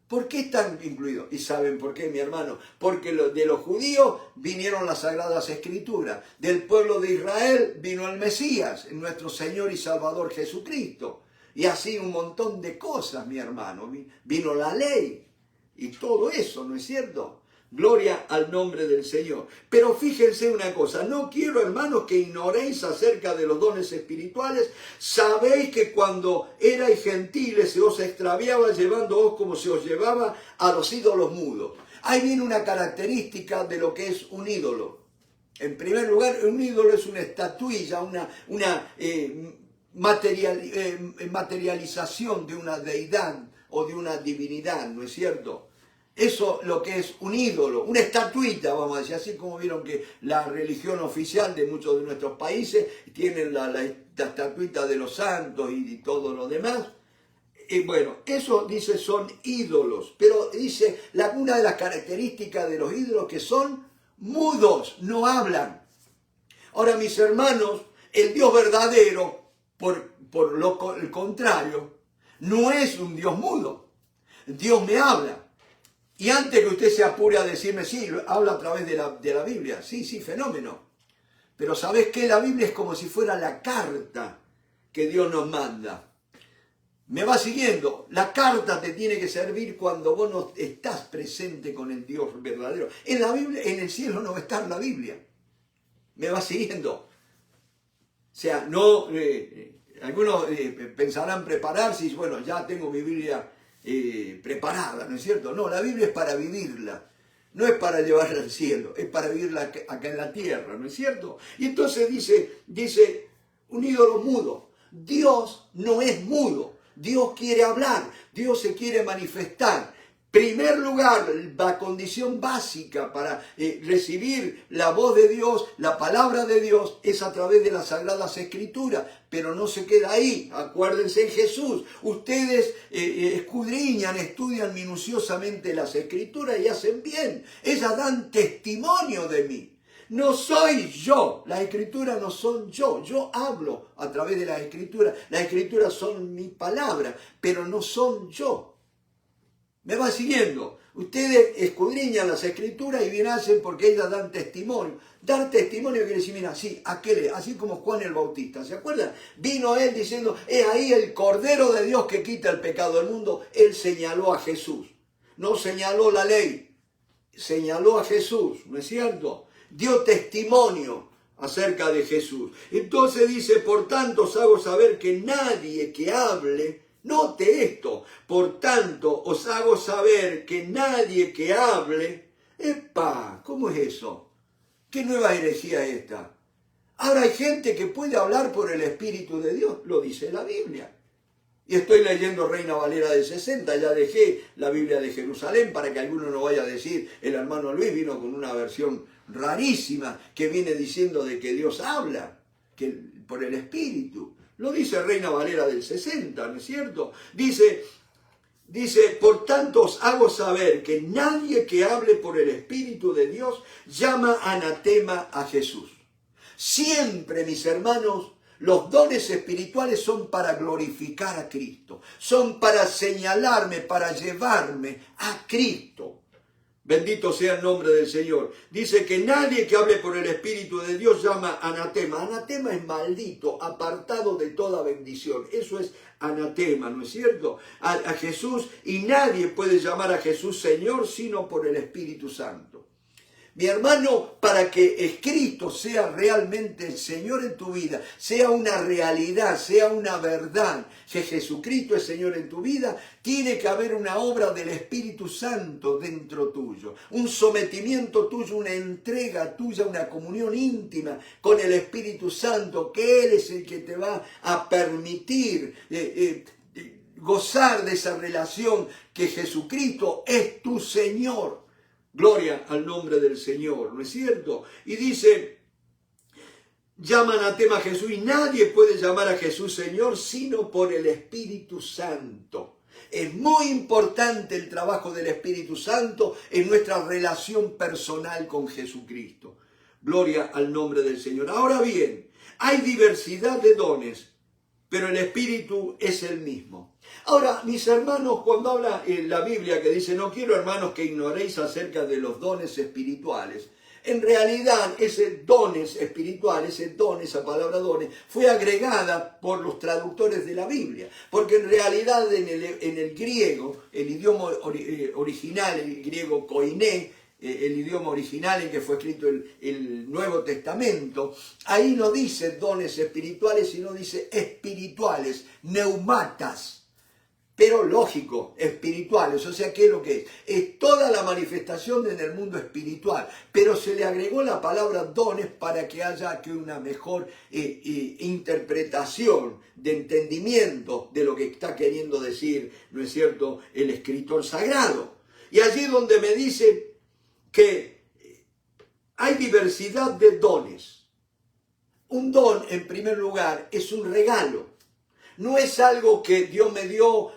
¿Por qué están incluidos? ¿Y saben por qué, mi hermano? Porque de los judíos vinieron las Sagradas Escrituras. Del pueblo de Israel vino el Mesías, nuestro Señor y Salvador Jesucristo. Y así un montón de cosas, mi hermano. Vino la ley y todo eso, ¿no es cierto? Gloria al nombre del Señor. Pero fíjense una cosa, no quiero, hermanos, que ignoréis acerca de los dones espirituales. Sabéis que cuando erais gentiles se os extraviaba llevándoos como se os llevaba a los ídolos mudos. Ahí viene una característica de lo que es un ídolo. En primer lugar, un ídolo es una estatuilla, una materialización de una deidad o de una divinidad, ¿no es cierto? Eso lo que es un ídolo, una estatuita, vamos a decir, así como vieron que la religión oficial de muchos de nuestros países tienen la estatuita de los santos y todo lo demás. Y bueno, eso dice son ídolos, pero dice una de las características de los ídolos que son mudos, no hablan. Ahora, mis hermanos, el Dios verdadero, por el contrario, no es un Dios mudo. Dios me habla. Y antes que usted se apure a decirme, sí, habla a través de la Biblia. Sí, fenómeno. Pero ¿sabés qué? La Biblia es como si fuera la carta que Dios nos manda. ¿Me va siguiendo? La carta te tiene que servir cuando vos no estás presente con el Dios verdadero. En la Biblia, en el cielo no va a estar la Biblia. ¿Me va siguiendo? O sea, algunos pensarán prepararse y bueno, ya tengo mi Biblia preparada, ¿no es cierto? No, la Biblia es para vivirla. No es para llevarla al cielo, es para vivirla acá en la tierra, ¿no es cierto? Y entonces dice un ídolo mudo. Dios no es mudo. Dios quiere hablar, Dios se quiere manifestar. Primer lugar, la condición básica para recibir la voz de Dios, la palabra de Dios, es a través de las Sagradas Escrituras. Pero no se queda ahí, acuérdense en Jesús. Ustedes escudriñan, estudian minuciosamente las Escrituras y hacen bien. Ellas dan testimonio de mí. No soy yo, las Escrituras no son yo. Yo hablo a través de las Escrituras. Las Escrituras son mi palabra, pero no son yo. ¿Me va siguiendo? Ustedes escudriñan las Escrituras y bien hacen porque ellas dan testimonio. Dar testimonio quiere decir, mira, sí, así como Juan el Bautista, ¿se acuerdan? Vino él diciendo, he ahí el Cordero de Dios que quita el pecado del mundo. Él señaló a Jesús. No señaló la ley, señaló a Jesús, ¿no es cierto? Dio testimonio acerca de Jesús. Entonces dice, por tanto os hago saber que nadie que hable, note esto, por tanto os hago saber que nadie que hable, ¡epa! ¿Cómo es eso? ¿Qué nueva herejía es esta? Ahora hay gente que puede hablar por el Espíritu de Dios, lo dice la Biblia. Y estoy leyendo Reina Valera del 60, ya dejé la Biblia de Jerusalén para que alguno no vaya a decir, el hermano Luis vino con una versión rarísima que viene diciendo de que Dios habla, que por el Espíritu. Lo dice Reina Valera del 60, ¿no es cierto? Dice, por tanto os hago saber que nadie que hable por el Espíritu de Dios llama anatema a Jesús. Siempre, mis hermanos, los dones espirituales son para glorificar a Cristo. Son para señalarme, para llevarme a Cristo. Bendito sea el nombre del Señor. Dice que nadie que hable por el Espíritu de Dios llama anatema. Anatema es maldito, apartado de toda bendición. Eso es anatema, ¿no es cierto? A Jesús, y nadie puede llamar a Jesús Señor sino por el Espíritu Santo. Mi hermano, para que Cristo sea realmente el Señor en tu vida, sea una realidad, sea una verdad, que Jesucristo es Señor en tu vida, tiene que haber una obra del Espíritu Santo dentro tuyo, un sometimiento tuyo, una entrega tuya, una comunión íntima con el Espíritu Santo, que Él es el que te va a permitir gozar de esa relación, que Jesucristo es tu Señor. Gloria al nombre del Señor, ¿no es cierto? Y dice, llama anatema a Jesús, y nadie puede llamar a Jesús Señor sino por el Espíritu Santo. Es muy importante el trabajo del Espíritu Santo en nuestra relación personal con Jesucristo. Gloria al nombre del Señor. Ahora bien, hay diversidad de dones, pero el Espíritu es el mismo. Ahora, mis hermanos, cuando habla la Biblia que dice, no quiero, hermanos, que ignoréis acerca de los dones espirituales, en realidad ese dones espirituales, esa palabra dones, fue agregada por los traductores de la Biblia, porque en realidad en el griego, el idioma original, el griego koiné, el idioma original en que fue escrito el Nuevo Testamento, ahí no dice dones espirituales, sino dice espirituales, neumatas. Pero lógico, espirituales, o sea, ¿qué es lo que es? Es toda la manifestación en el mundo espiritual, pero se le agregó la palabra dones para que haya aquí una mejor interpretación de entendimiento de lo que está queriendo decir, ¿no es cierto?, el escritor sagrado. Y allí donde me dice que hay diversidad de dones. Un don, en primer lugar, es un regalo. No es algo que Dios me dio,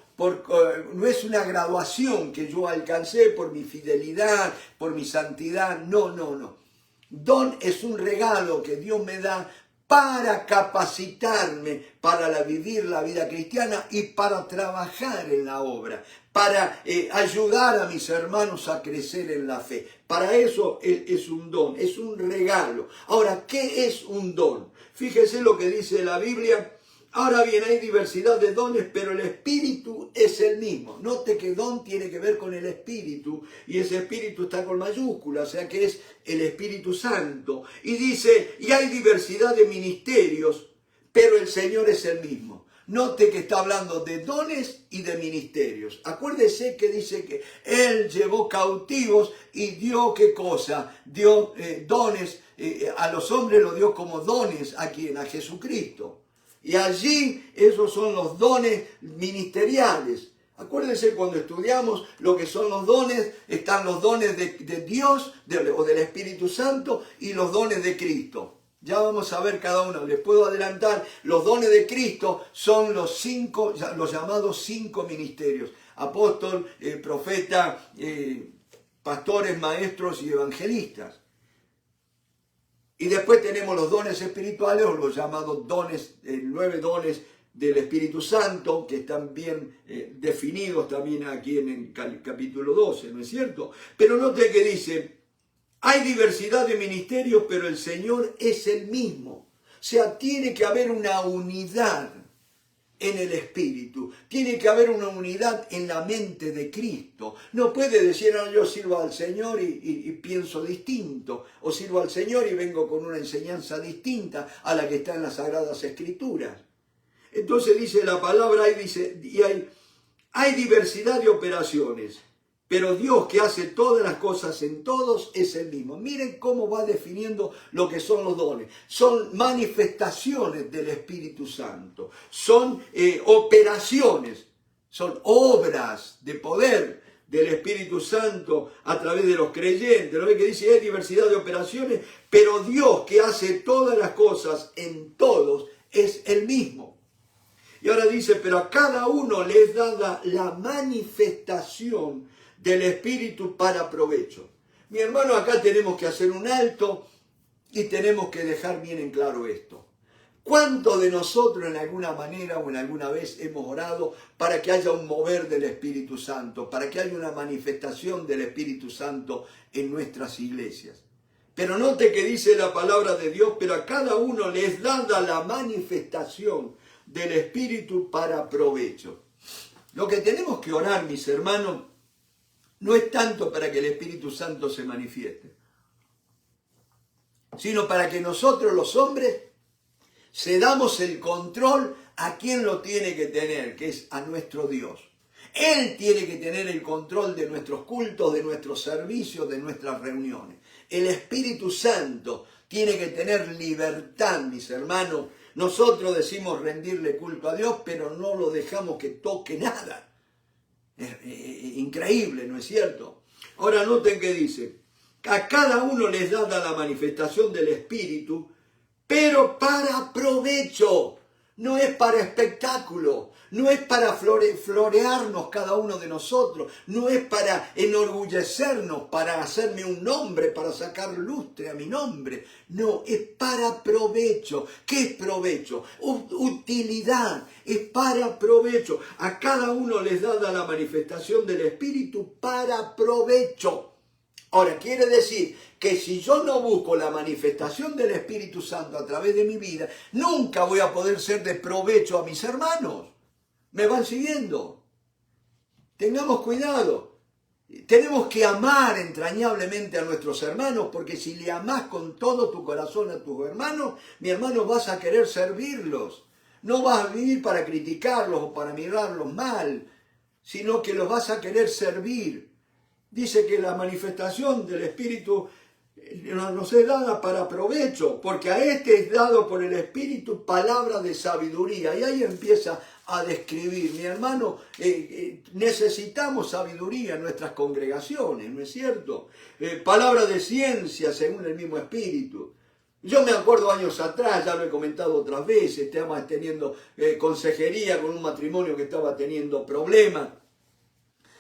no es una graduación que yo alcancé por mi fidelidad, por mi santidad. No. Don es un regalo que Dios me da para capacitarme para vivir la vida cristiana y para trabajar en la obra, para ayudar a mis hermanos a crecer en la fe. Para eso es un don, es un regalo. Ahora, ¿qué es un don? Fíjese lo que dice la Biblia. Ahora bien, hay diversidad de dones, pero el Espíritu es el mismo. Note que don tiene que ver con el Espíritu, y ese Espíritu está con mayúscula, o sea que es el Espíritu Santo. Y dice, y hay diversidad de ministerios, pero el Señor es el mismo. Note que está hablando de dones y de ministerios. Acuérdese que dice que Él llevó cautivos y dio, ¿qué cosa? Dio dones, a los hombres lo dio como dones a quien, a Jesucristo. Y allí esos son los dones ministeriales. Acuérdense, cuando estudiamos lo que son los dones, están los dones de Dios o del Espíritu Santo y los dones de Cristo. Ya vamos a ver cada uno. Les puedo adelantar, los dones de Cristo son los llamados 5 ministerios. Apóstol, profeta, pastores, maestros y evangelistas. Y después tenemos los dones espirituales, o los llamados dones, 9 dones del Espíritu Santo, que están bien definidos también aquí en el capítulo 12, ¿no es cierto? Pero note que dice, hay diversidad de ministerios, pero el Señor es el mismo. O sea, tiene que haber una unidad en el Espíritu. Tiene que haber una unidad en la mente de Cristo. No puede decir, yo sirvo al Señor y pienso distinto. O sirvo al Señor y vengo con una enseñanza distinta a la que está en las Sagradas Escrituras. Entonces dice la palabra, hay diversidad de operaciones, pero Dios, que hace todas las cosas en todos, es el mismo. Miren cómo va definiendo lo que son los dones. Son manifestaciones del Espíritu Santo. Son operaciones, son obras de poder del Espíritu Santo a través de los creyentes. ¿No ve que dice? Hay diversidad de operaciones, pero Dios, que hace todas las cosas en todos, es el mismo. Y ahora dice, pero a cada uno le es dada la manifestación del Espíritu para provecho. Mi hermano, acá tenemos que hacer un alto y tenemos que dejar bien en claro esto. ¿Cuántos de nosotros en alguna manera o en alguna vez hemos orado para que haya un mover del Espíritu Santo, para que haya una manifestación del Espíritu Santo en nuestras iglesias? Pero note que dice la palabra de Dios, pero a cada uno le es dada la manifestación del Espíritu para provecho. Lo que tenemos que orar, mis hermanos, no es tanto para que el Espíritu Santo se manifieste, sino para que nosotros los hombres cedamos el control a quien lo tiene que tener, que es a nuestro Dios. Él tiene que tener el control de nuestros cultos, de nuestros servicios, de nuestras reuniones. El Espíritu Santo tiene que tener libertad, mis hermanos. Nosotros decimos rendirle culto a Dios, pero no lo dejamos que toque nada. Es increíble, ¿no es cierto? Ahora noten que dice, a cada uno les da la manifestación del Espíritu, pero para provecho. No es para espectáculo, no es para florearnos cada uno de nosotros, no es para enorgullecernos, para hacerme un nombre, para sacar lustre a mi nombre. No, es para provecho. ¿Qué es provecho? Utilidad, es para provecho. A cada uno les da la manifestación del Espíritu para provecho. Ahora, quiere decir que si yo no busco la manifestación del Espíritu Santo a través de mi vida, nunca voy a poder ser de provecho a mis hermanos. ¿Me van siguiendo? Tengamos cuidado. Tenemos que amar entrañablemente a nuestros hermanos, porque si le amás con todo tu corazón a tus hermanos, mi hermano, vas a querer servirlos. No vas a vivir para criticarlos o para mirarlos mal, sino que los vas a querer servir. Dice que la manifestación del Espíritu nos es dada para provecho, porque a este es dado por el Espíritu palabra de sabiduría. Y ahí empieza a describir, mi hermano, necesitamos sabiduría en nuestras congregaciones, ¿no es cierto? Palabra de ciencia según el mismo Espíritu. Yo me acuerdo años atrás, ya lo he comentado otras veces, estábamos teniendo consejería con un matrimonio que estaba teniendo problemas.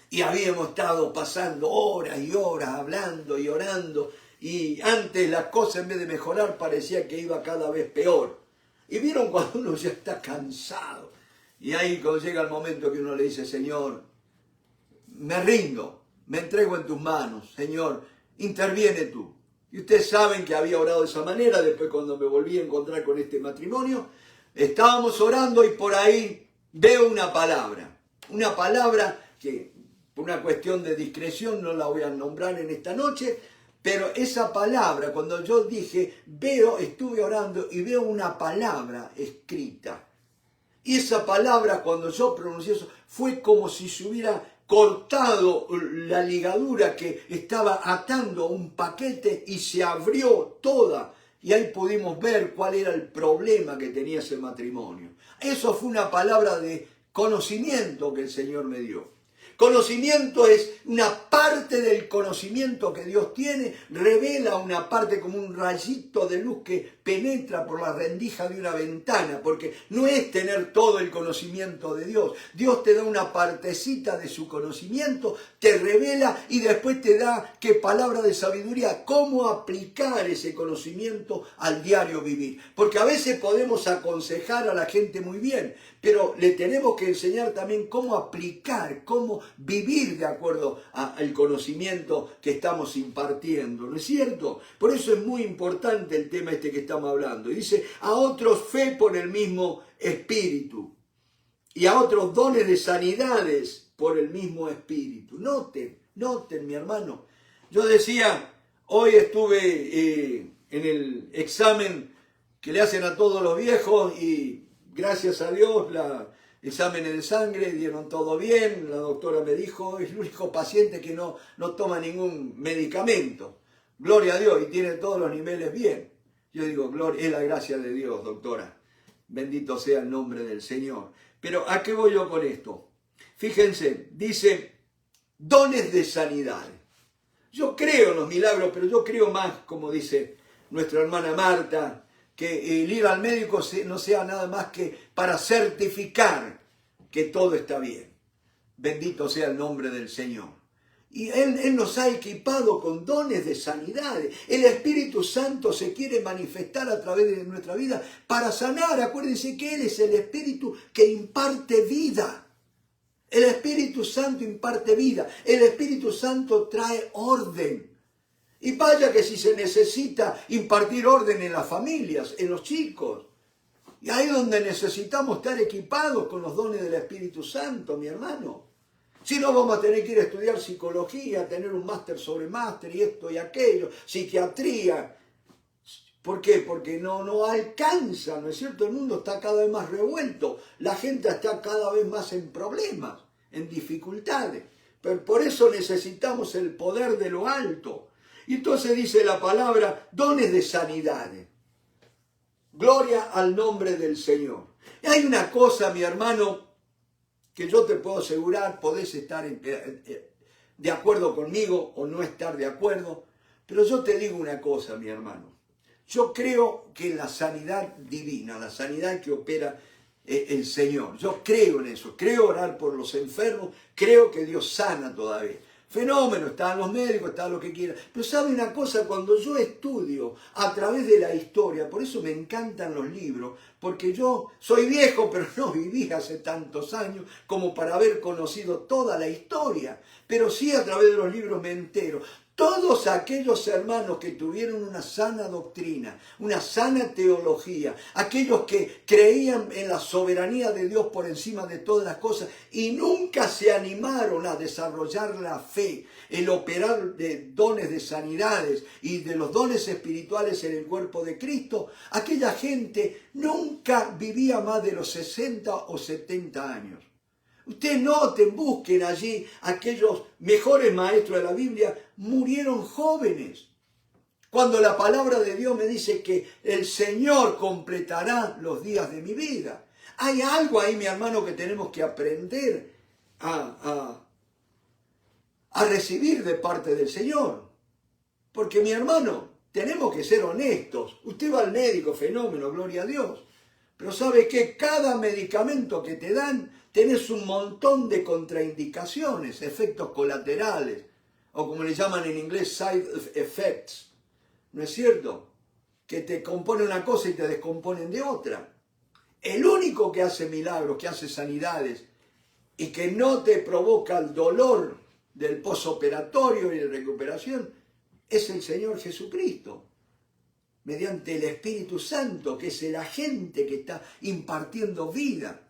Y habíamos estado pasando horas y horas hablando y orando. Y antes la cosa, en vez de mejorar, parecía que iba cada vez peor. Y vieron cuando uno ya está cansado. Y ahí cuando llega el momento que uno le dice, Señor, me rindo, me entrego en tus manos. Señor, interviene tú. Y ustedes saben que había orado de esa manera. Después, cuando me volví a encontrar con este matrimonio, estábamos orando y por ahí veo una palabra. Una palabra que, por una cuestión de discreción, no la voy a nombrar en esta noche, pero esa palabra, cuando yo dije, estuve orando y veo una palabra escrita. Y esa palabra, cuando yo pronuncié eso, fue como si se hubiera cortado la ligadura que estaba atando un paquete y se abrió toda. Y ahí pudimos ver cuál era el problema que tenía ese matrimonio. Eso fue una palabra de conocimiento que el Señor me dio. Conocimiento es una parte del conocimiento que Dios tiene, revela una parte como un rayito de luz que penetra por la rendija de una ventana, porque no es tener todo el conocimiento de Dios. Dios te da una partecita de su conocimiento, te revela y después te da, qué palabra de sabiduría, cómo aplicar ese conocimiento al diario vivir. Porque a veces podemos aconsejar a la gente muy bien, pero le tenemos que enseñar también cómo aplicar, cómo vivir de acuerdo al conocimiento que estamos impartiendo, ¿no es cierto? Por eso es muy importante el tema este que estamos hablando. Y dice, a otros fe por el mismo Espíritu, y a otros dones de sanidades por el mismo Espíritu. Noten, mi hermano. Yo decía, hoy estuve en el examen que le hacen a todos los viejos y gracias a Dios, exámenes de sangre, dieron todo bien. La doctora me dijo, es el único paciente que no toma ningún medicamento. Gloria a Dios, y tiene todos los niveles bien. Yo digo, gloria, es la gracia de Dios, doctora. Bendito sea el nombre del Señor. Pero ¿a qué voy yo con esto? Fíjense, dice, dones de sanidad. Yo creo en los milagros, pero yo creo más, como dice nuestra hermana Marta, que el ir al médico no sea nada más que para certificar que todo está bien. Bendito sea el nombre del Señor. Y Él nos ha equipado con dones de sanidad. El Espíritu Santo se quiere manifestar a través de nuestra vida para sanar. Acuérdense que Él es el Espíritu que imparte vida. El Espíritu Santo imparte vida. El Espíritu Santo trae orden. Y vaya que si se necesita impartir orden en las familias, en los chicos. Y ahí es donde necesitamos estar equipados con los dones del Espíritu Santo, mi hermano. Si no, vamos a tener que ir a estudiar psicología, tener un máster sobre máster y esto y aquello, psiquiatría. ¿Por qué? Porque no alcanza, ¿no es cierto? El mundo está cada vez más revuelto, la gente está cada vez más en problemas, en dificultades. Pero por eso necesitamos el poder de lo alto. Y entonces dice la palabra, dones de sanidades. Gloria al nombre del Señor. Y hay una cosa, mi hermano, que yo te puedo asegurar, podés estar de acuerdo conmigo o no estar de acuerdo, pero yo te digo una cosa, mi hermano. Yo creo que en la sanidad divina, la sanidad que opera el Señor, yo creo en eso, creo orar por los enfermos, creo que Dios sana todavía. Fenómeno, están los médicos, está lo que quieran. Pero ¿sabe una cosa? Cuando yo estudio a través de la historia, por eso me encantan los libros, porque yo soy viejo, pero no viví hace tantos años como para haber conocido toda la historia. Pero sí a través de los libros me entero. Todos aquellos hermanos que tuvieron una sana doctrina, una sana teología, aquellos que creían en la soberanía de Dios por encima de todas las cosas y nunca se animaron a desarrollar la fe, el operar de dones de sanidades y de los dones espirituales en el cuerpo de Cristo, aquella gente nunca vivía más de los 60 o 70 años. Ustedes noten, busquen allí aquellos mejores maestros de la Biblia, murieron jóvenes. Cuando la palabra de Dios me dice que el Señor completará los días de mi vida. Hay algo ahí, mi hermano, que tenemos que aprender a recibir de parte del Señor. Porque, mi hermano, tenemos que ser honestos. Usted va al médico, fenómeno, gloria a Dios. Pero ¿sabe qué? Cada medicamento que te dan, tenés un montón de contraindicaciones, efectos colaterales, o como le llaman en inglés, side effects. ¿No es cierto? Que te compone una cosa y te descomponen de otra. El único que hace milagros, que hace sanidades, y que no te provoca el dolor del posoperatorio y de recuperación, es el Señor Jesucristo. Mediante el Espíritu Santo, que es el agente que está impartiendo vida.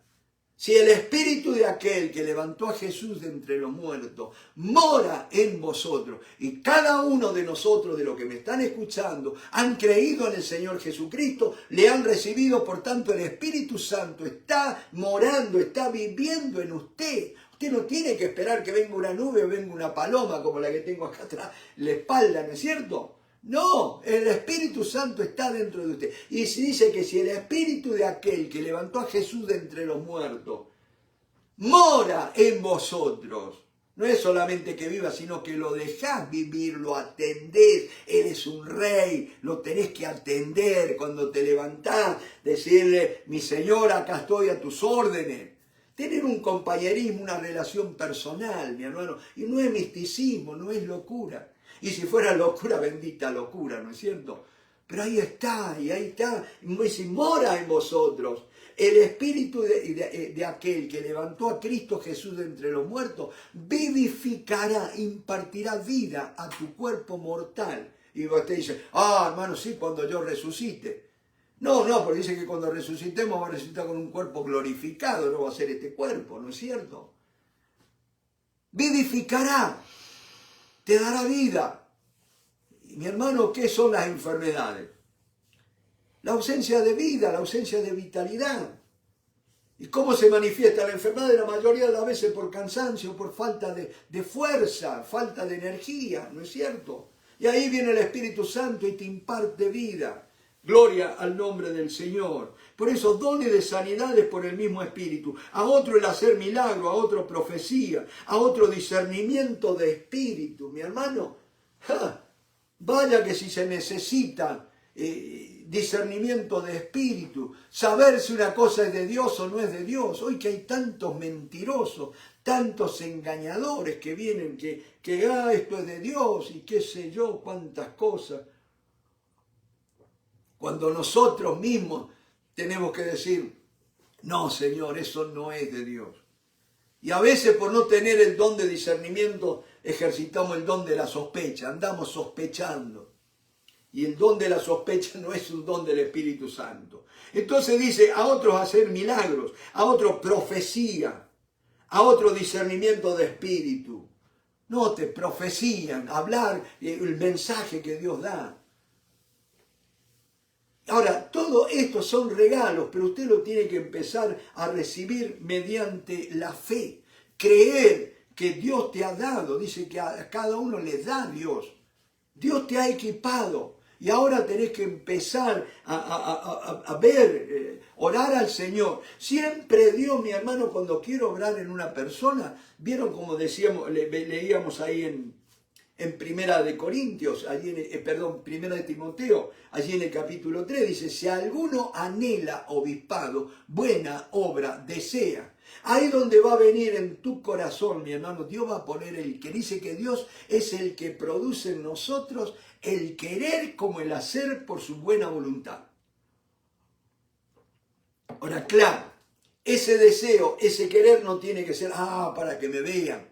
Si el espíritu de aquel que levantó a Jesús de entre los muertos mora en vosotros, y cada uno de nosotros, de los que me están escuchando, han creído en el Señor Jesucristo, le han recibido, por tanto el Espíritu Santo está morando, está viviendo en usted. Usted no tiene que esperar que venga una nube o venga una paloma como la que tengo acá atrás, la espalda, ¿no es cierto? No, el Espíritu Santo está dentro de usted. Y se dice que si el Espíritu de aquel que levantó a Jesús de entre los muertos mora en vosotros, no es solamente que viva, sino que lo dejás vivir, lo atendés. Él es un rey, lo tenés que atender cuando te levantás, decirle, mi Señor, acá estoy a tus órdenes. Tener un compañerismo, una relación personal, mi hermano, y no es misticismo, no es locura. Y si fuera locura, bendita locura, ¿no es cierto? Pero ahí está, y mora en vosotros. El espíritu de aquel que levantó a Cristo Jesús de entre los muertos, vivificará, impartirá vida a tu cuerpo mortal. Y usted dice, hermano, sí, cuando yo resucite. No, porque dice que cuando resucitemos va a resucitar con un cuerpo glorificado, no va a ser este cuerpo, ¿no es cierto? Vivificará. Te dará vida. Y mi hermano, ¿qué son las enfermedades? La ausencia de vida, la ausencia de vitalidad. ¿Y cómo se manifiesta la enfermedad? La mayoría de las veces por cansancio, por falta de fuerza, falta de energía, ¿no es cierto? Y ahí viene el Espíritu Santo y te imparte vida. Gloria al nombre del Señor. Por eso, dones de sanidades por el mismo Espíritu. A otro el hacer milagro, a otro profecía, a otro discernimiento de espíritu. Mi hermano, vaya que si se necesita discernimiento de espíritu, saber si una cosa es de Dios o no es de Dios. Hoy que hay tantos mentirosos, tantos engañadores que vienen, que esto es de Dios y qué sé yo, cuántas cosas. Cuando nosotros mismos tenemos que decir, no, Señor, eso no es de Dios. Y a veces por no tener el don de discernimiento, ejercitamos el don de la sospecha, andamos sospechando. Y el don de la sospecha no es un don del Espíritu Santo. Entonces dice, a otros hacer milagros, a otros profecía, a otros discernimiento de espíritu. No te profecían, hablar el mensaje que Dios da. Ahora, todo esto son regalos, pero usted lo tiene que empezar a recibir mediante la fe. Creer que Dios te ha dado, dice que a cada uno le da Dios. Dios te ha equipado y ahora tenés que empezar a ver, orar al Señor. Siempre Dios, mi hermano, cuando quiero obrar en una persona, vieron como decíamos, leíamos ahí en Primera de Corintios, Primera de Timoteo, allí en el capítulo 3, dice, si alguno anhela obispado, buena obra desea. Ahí donde va a venir en tu corazón, mi hermano, Dios va a poner el que dice que Dios es el que produce en nosotros el querer como el hacer por su buena voluntad. Ahora, claro, ese deseo, ese querer no tiene que ser, para que me vean,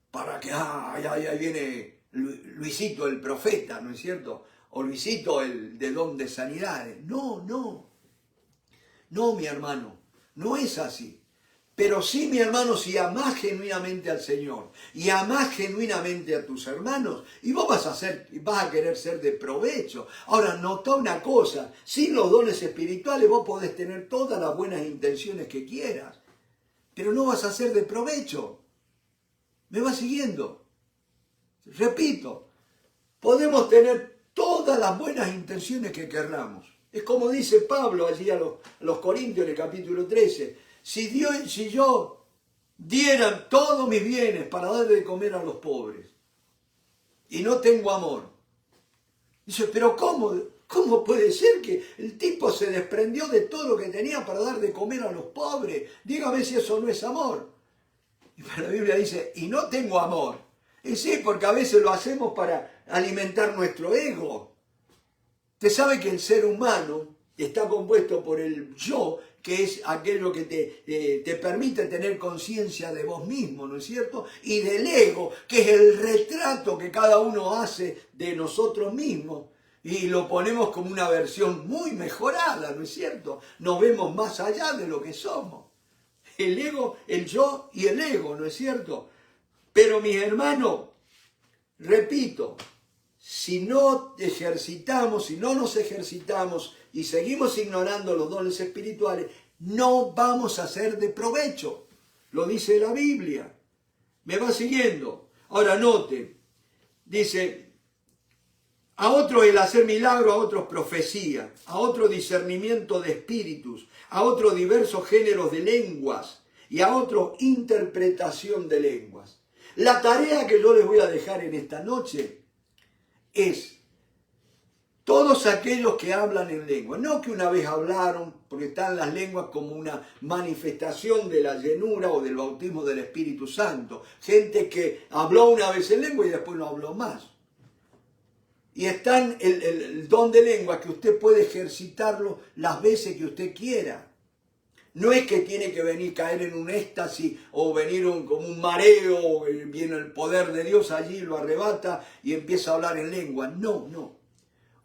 para que, ahí viene Luisito el profeta, ¿no es cierto? O Luisito el de don de sanidades. No, mi hermano, no es así. Pero sí, mi hermano, si amás genuinamente al Señor y amás genuinamente a tus hermanos, y vos vas a querer ser de provecho. Ahora, nota una cosa, sin los dones espirituales vos podés tener todas las buenas intenciones que quieras, pero no vas a ser de provecho. ¿Me vas siguiendo? Repito, podemos tener todas las buenas intenciones que querramos. Es como dice Pablo allí a los Corintios en el capítulo 13. Si yo diera todos mis bienes para dar de comer a los pobres y no tengo amor. Dice, pero ¿cómo puede ser que el tipo se desprendió de todo lo que tenía para dar de comer a los pobres? Dígame si eso no es amor. Y la Biblia dice, y no tengo amor. Y sí, porque a veces lo hacemos para alimentar nuestro ego. Usted sabe que el ser humano está compuesto por el yo, que es aquello que te permite tener conciencia de vos mismo, ¿no es cierto? Y del ego, que es el retrato que cada uno hace de nosotros mismos. Y lo ponemos como una versión muy mejorada, ¿no es cierto? Nos vemos más allá de lo que somos. El ego, el yo y el ego, ¿no es cierto? Pero mis hermanos, repito, si no ejercitamos, si no nos ejercitamos y seguimos ignorando los dones espirituales, no vamos a ser de provecho. Lo dice la Biblia. ¿Me va siguiendo? Ahora note, dice, a otros el hacer milagro, a otros profecía, a otro discernimiento de espíritus, a otros diversos géneros de lenguas y a otros interpretación de lenguas. La tarea que yo les voy a dejar en esta noche es todos aquellos que hablan en lengua, no que una vez hablaron, porque están las lenguas como una manifestación de la llenura o del bautismo del Espíritu Santo. Gente que habló una vez en lengua y después no habló más. Y están el don de lengua que usted puede ejercitarlo las veces que usted quiera. No es que tiene que venir, caer en un éxtasis o venir como un mareo, viene el poder de Dios allí, lo arrebata y empieza a hablar en lengua. No, no.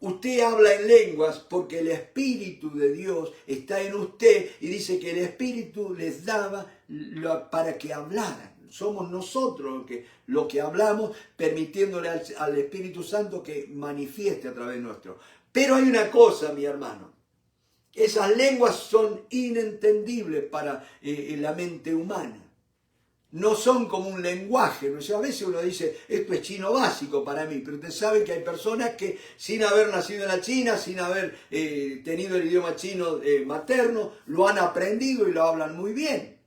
Usted habla en lenguas porque el Espíritu de Dios está en usted y dice que el Espíritu les daba para que hablaran. Somos nosotros los que hablamos, permitiéndole al Espíritu Santo que manifieste a través nuestro. Pero hay una cosa, mi hermano. Esas lenguas son inentendibles para la mente humana. No son como un lenguaje, ¿no? O sea, a veces uno dice, esto es chino básico para mí, pero usted sabe que hay personas que sin haber nacido en la China, sin haber tenido el idioma chino materno, lo han aprendido y lo hablan muy bien.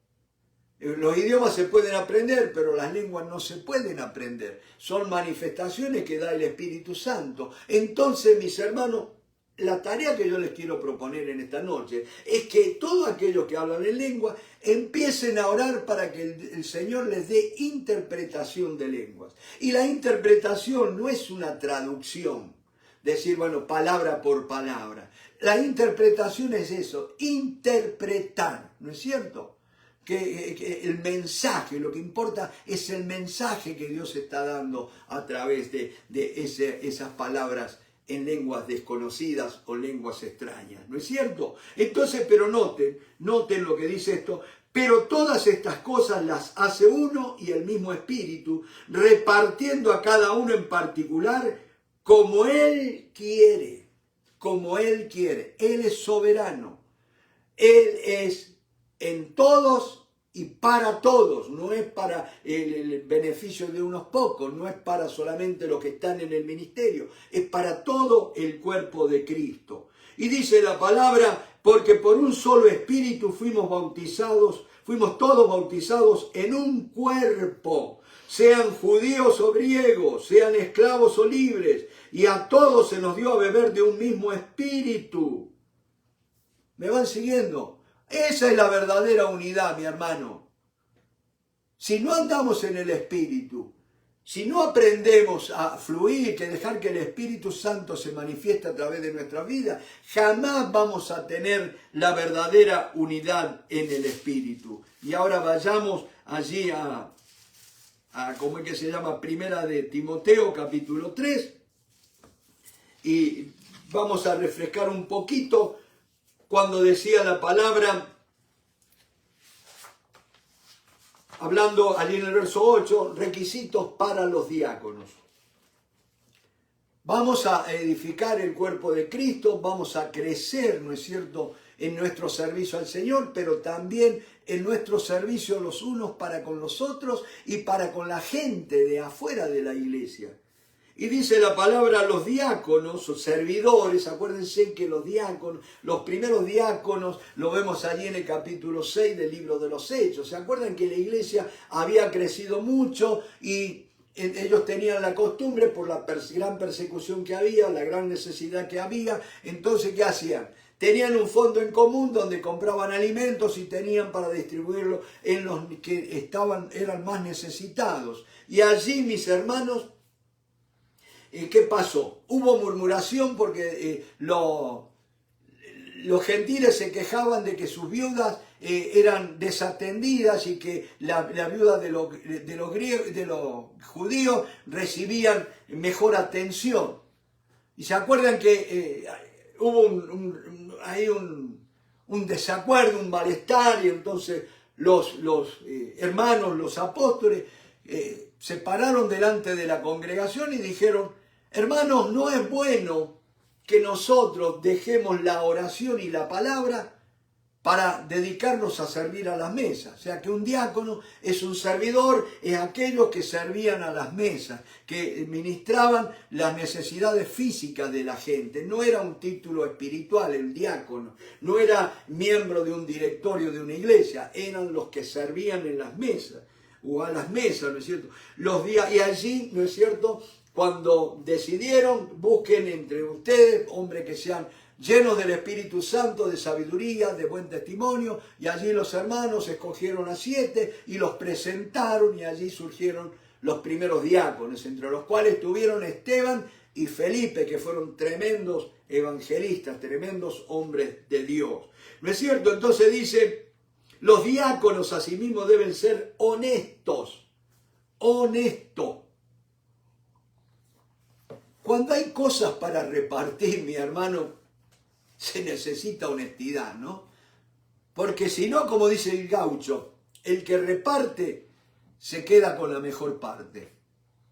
Los idiomas se pueden aprender, pero las lenguas no se pueden aprender. Son manifestaciones que da el Espíritu Santo. Entonces, mis hermanos, la tarea que yo les quiero proponer en esta noche es que todos aquellos que hablan en lengua empiecen a orar para que el Señor les dé interpretación de lenguas. Y la interpretación no es una traducción, decir, bueno, palabra por palabra. La interpretación es eso, interpretar, ¿no es cierto? Que el mensaje, lo que importa es el mensaje que Dios está dando a través de esas palabras en lenguas desconocidas o lenguas extrañas, ¿no es cierto? Entonces, pero noten lo que dice esto, pero todas estas cosas las hace uno y el mismo Espíritu, repartiendo a cada uno en particular como Él quiere, como Él quiere. Él es soberano, Él es en todos y para todos, no es para el beneficio de unos pocos, no es para solamente los que están en el ministerio, es para todo el cuerpo de Cristo. Y dice la palabra, porque por un solo espíritu fuimos todos bautizados en un cuerpo, sean judíos o griegos, sean esclavos o libres, y a todos se nos dio a beber de un mismo espíritu. ¿Me van siguiendo? Esa es la verdadera unidad, mi hermano. Si no andamos en el Espíritu, si no aprendemos a fluir, que dejar que el Espíritu Santo se manifieste a través de nuestra vida, jamás vamos a tener la verdadera unidad en el Espíritu. Y ahora vayamos allí a ¿cómo es que se llama? Primera de Timoteo, capítulo 3. Y vamos a refrescar un poquito cuando decía la palabra, hablando allí en el verso 8, requisitos para los diáconos. Vamos a edificar el cuerpo de Cristo, vamos a crecer, ¿no es cierto?, en nuestro servicio al Señor, pero también en nuestro servicio los unos para con los otros y para con la gente de afuera de la iglesia. Y dice la palabra, los diáconos o servidores, acuérdense que los diáconos, los primeros diáconos, lo vemos allí en el capítulo 6 del libro de los Hechos. ¿Se acuerdan que la iglesia había crecido mucho y ellos tenían la costumbre por la gran persecución que había, la gran necesidad que había? Entonces, ¿qué hacían? Tenían un fondo en común donde compraban alimentos y tenían para distribuirlo en los que eran más necesitados. Y allí, mis hermanos, ¿qué pasó? Hubo murmuración porque los gentiles se quejaban de que sus viudas eran desatendidas y que la viuda de los judíos recibían mejor atención. Y se acuerdan que hubo un desacuerdo, un malestar, y entonces los hermanos, los apóstoles, se pararon delante de la congregación y dijeron: hermanos, no es bueno que nosotros dejemos la oración y la palabra para dedicarnos a servir a las mesas. O sea que un diácono es un servidor, es aquellos que servían a las mesas, que ministraban las necesidades físicas de la gente. No era un título espiritual el diácono, no era miembro de un directorio de una iglesia, eran los que servían en las mesas, o a las mesas, ¿no es cierto? Y allí, ¿no es cierto?, cuando decidieron, busquen entre ustedes hombres que sean llenos del Espíritu Santo, de sabiduría, de buen testimonio, y allí los hermanos escogieron a 7 y los presentaron, y allí surgieron los primeros diáconos, entre los cuales tuvieron Esteban y Felipe, que fueron tremendos evangelistas, tremendos hombres de Dios. ¿No es cierto? Entonces dice, los diáconos asimismo deben ser honestos. Honesto. Cuando hay cosas para repartir, mi hermano, se necesita honestidad, ¿no? Porque si no, como dice el gaucho, el que reparte se queda con la mejor parte.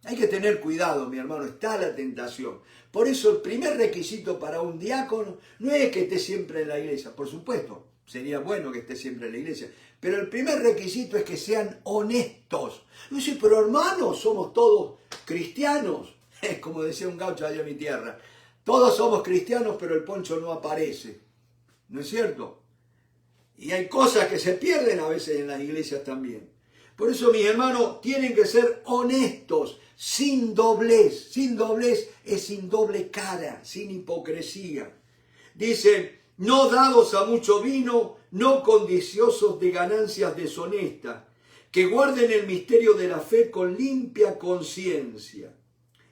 Hay que tener cuidado, mi hermano, está la tentación. Por eso el primer requisito para un diácono no es que esté siempre en la iglesia. Por supuesto, sería bueno que esté siempre en la iglesia. Pero el primer requisito es que sean honestos. No dice, pero hermanos, somos todos cristianos. Es como decía un gaucho allá en mi tierra. Todos somos cristianos, pero el poncho no aparece. ¿No es cierto? Y hay cosas que se pierden a veces en las iglesias también. Por eso, mis hermanos, tienen que ser honestos, sin doblez. Sin doblez es sin doble cara, sin hipocresía. Dice, no dados a mucho vino, no codiciosos de ganancias deshonestas, que guarden el misterio de la fe con limpia conciencia.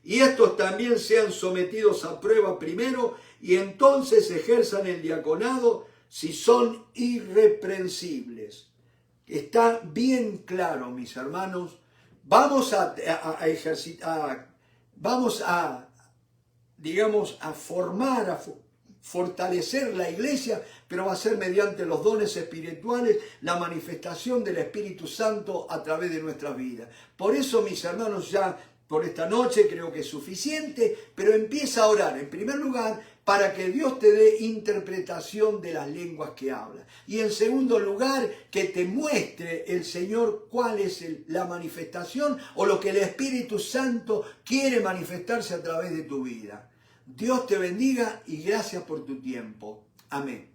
Y estos también sean sometidos a prueba primero y entonces ejerzan el diaconado si son irreprensibles. Está bien claro, mis hermanos. Vamos a ejercitar, vamos a, digamos, a formar, a fortalecer la iglesia, pero va a ser mediante los dones espirituales, la manifestación del Espíritu Santo a través de nuestras vidas. Por eso, mis hermanos, ya por esta noche creo que es suficiente, pero empieza a orar, en primer lugar, para que Dios te dé interpretación de las lenguas que habla. Y en segundo lugar, que te muestre el Señor cuál es la manifestación o lo que el Espíritu Santo quiere manifestarse a través de tu vida. Dios te bendiga y gracias por tu tiempo. Amén.